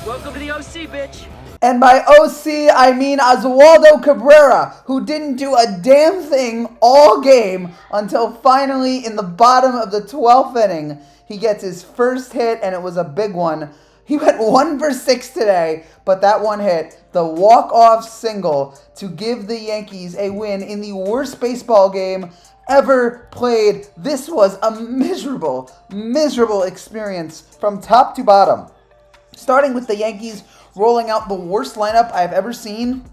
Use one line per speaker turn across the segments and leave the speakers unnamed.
Welcome to the OC, bitch.
And by OC, I mean Oswaldo Cabrera, who didn't do a damn thing all game until finally in the bottom of the 12th inning, he gets his first hit, and it was a big one. He went 1 for 6 today, but that one hit, the walk-off single to give the Yankees a win in the worst baseball game ever played. This was a miserable, miserable experience from top to bottom. Starting with the Yankees rolling out the worst lineup I've ever seen.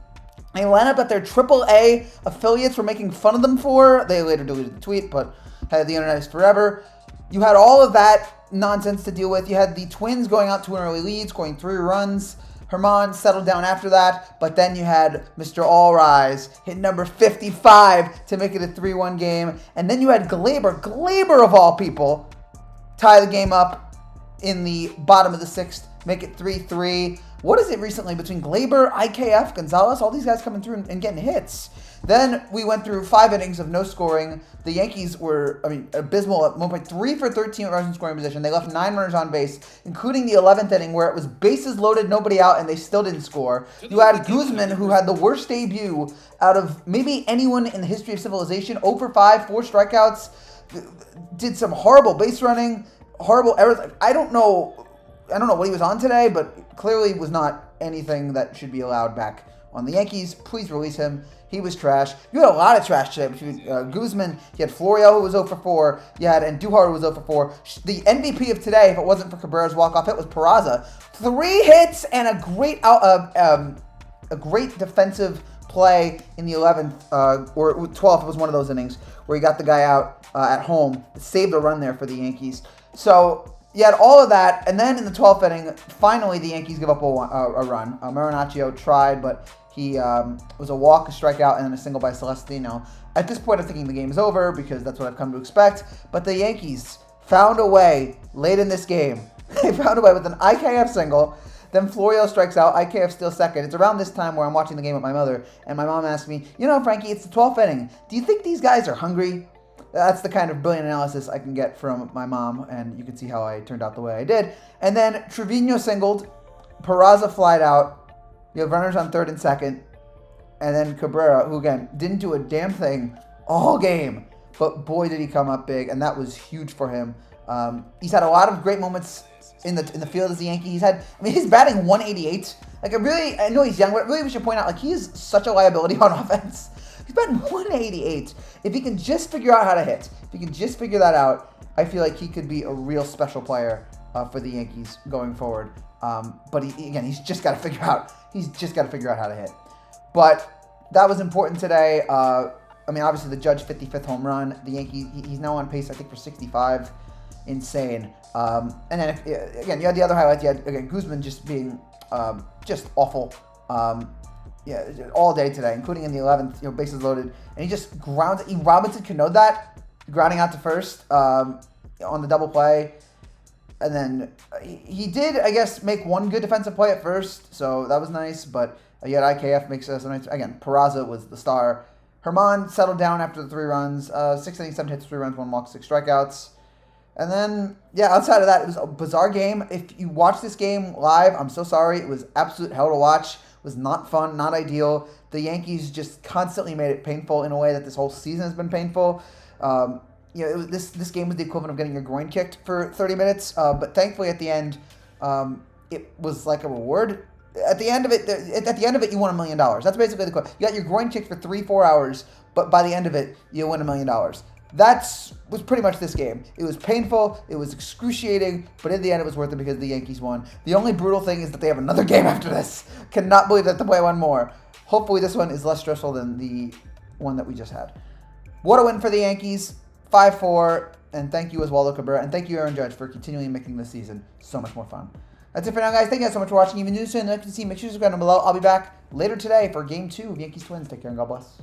A lineup that their AAA affiliates were making fun of them for. They later deleted the tweet, but the internet is forever. You had all of that nonsense to deal with. You had the Twins going out to an early lead, scoring 3 runs. Herman settled down after that, but then you had Mr. All Rise hit number 55 to make it a 3-1 game. And then you had Glaber of all people, tie the game up in the bottom of the 6th, make it 3-3. What is it recently between Glaber, IKF, Gonzalez, all these guys coming through and getting hits? Then we went through 5 innings of no scoring. The Yankees were, abysmal at one point, 3 for 13 runners in scoring position. They left 9 runners on base, including the 11th inning where it was bases loaded, nobody out, and they still didn't score. You had Guzman, who had the worst debut out of maybe anyone in the history of civilization, 0 for 5, 4 strikeouts, did some horrible base running, horrible errors. I don't know what he was on today, but clearly was not anything that should be allowed back on the Yankees. Please release him. He was trash. You had a lot of trash today between Guzman. You had Florio, who was 0 for 4. You had Andujar, who was 0 for 4. The MVP of today, if it wasn't for Cabrera's walk-off hit, was Peraza. 3 hits and a great defensive play in the 11th or 12th. It was one of those innings where he got the guy out at home, saved a run there for the Yankees. So you had all of that, and then in the 12th inning, finally the Yankees give up a run. Marinaccio tried, but he was a walk, a strikeout, and then a single by Celestino. At this point, I'm thinking the game is over because that's what I've come to expect. But the Yankees found a way late in this game. They found a way with an IKF single. Then Florio strikes out. IKF still second. It's around this time where I'm watching the game with my mother, and my mom asked me, Frankie, it's the 12th inning. Do you think these guys are hungry? That's the kind of brilliant analysis I can get from my mom, and you can see how I turned out the way I did. And then Trevino singled, Peraza flied out. You have runners on 3rd and 2nd, and then Cabrera, who again didn't do a damn thing all game, but boy did he come up big, and that was huge for him. He's had a lot of great moments in the field as a Yankee. He's batting 188. I know he's young, but really we should point out, he's such a liability on offense. He's batting 188. If he can just figure out how to hit, if he can just figure that out, I feel like he could be a real special player for the Yankees going forward. But he's just got to figure out. He's just got to figure out how to hit. But that was important today. Obviously the Judge 55th home run. The Yankees, he's now on pace, I think, for 65. Insane. And then you had the other highlights. You had Guzman just being just awful. All day today, including in the 11th, bases loaded, and he just Robinson Canoed that, grounding out to first on the double play, and then he did, I guess, make one good defensive play at first, so that was nice. But you had IKF makes some nice. Again, Peraza was the star. Herman settled down after the 3 runs, 6 innings, 7 hits, 3 runs, 1 walk, 6 strikeouts. And then, outside of that, it was a bizarre game. If you watch this game live, I'm so sorry. It was absolute hell to watch. Was not fun, not ideal. The Yankees just constantly made it painful in a way that this whole season has been painful. This game was the equivalent of getting your groin kicked for 30 minutes. But thankfully, at the end, it was like a reward. At the end of it, you won $1 million. That's basically the quote. You got your groin kicked for 3-4 hours, but by the end of it, you win $1 million. That was pretty much this game. It was painful, it was excruciating, but in the end it was worth it because the Yankees won. The only brutal thing is that they have another game after this. Cannot believe that they play one more. Hopefully this one is less stressful than the one that we just had. What a win for the Yankees. 5-4, and thank you Oswaldo Cabrera, and thank you Aaron Judge for continually making this season so much more fun. That's it for now, guys. Thank you guys so much for watching. Even new soon, like to see, make sure you subscribe down below. I'll be back later today for Game 2 of Yankees Twins. Take care and God bless.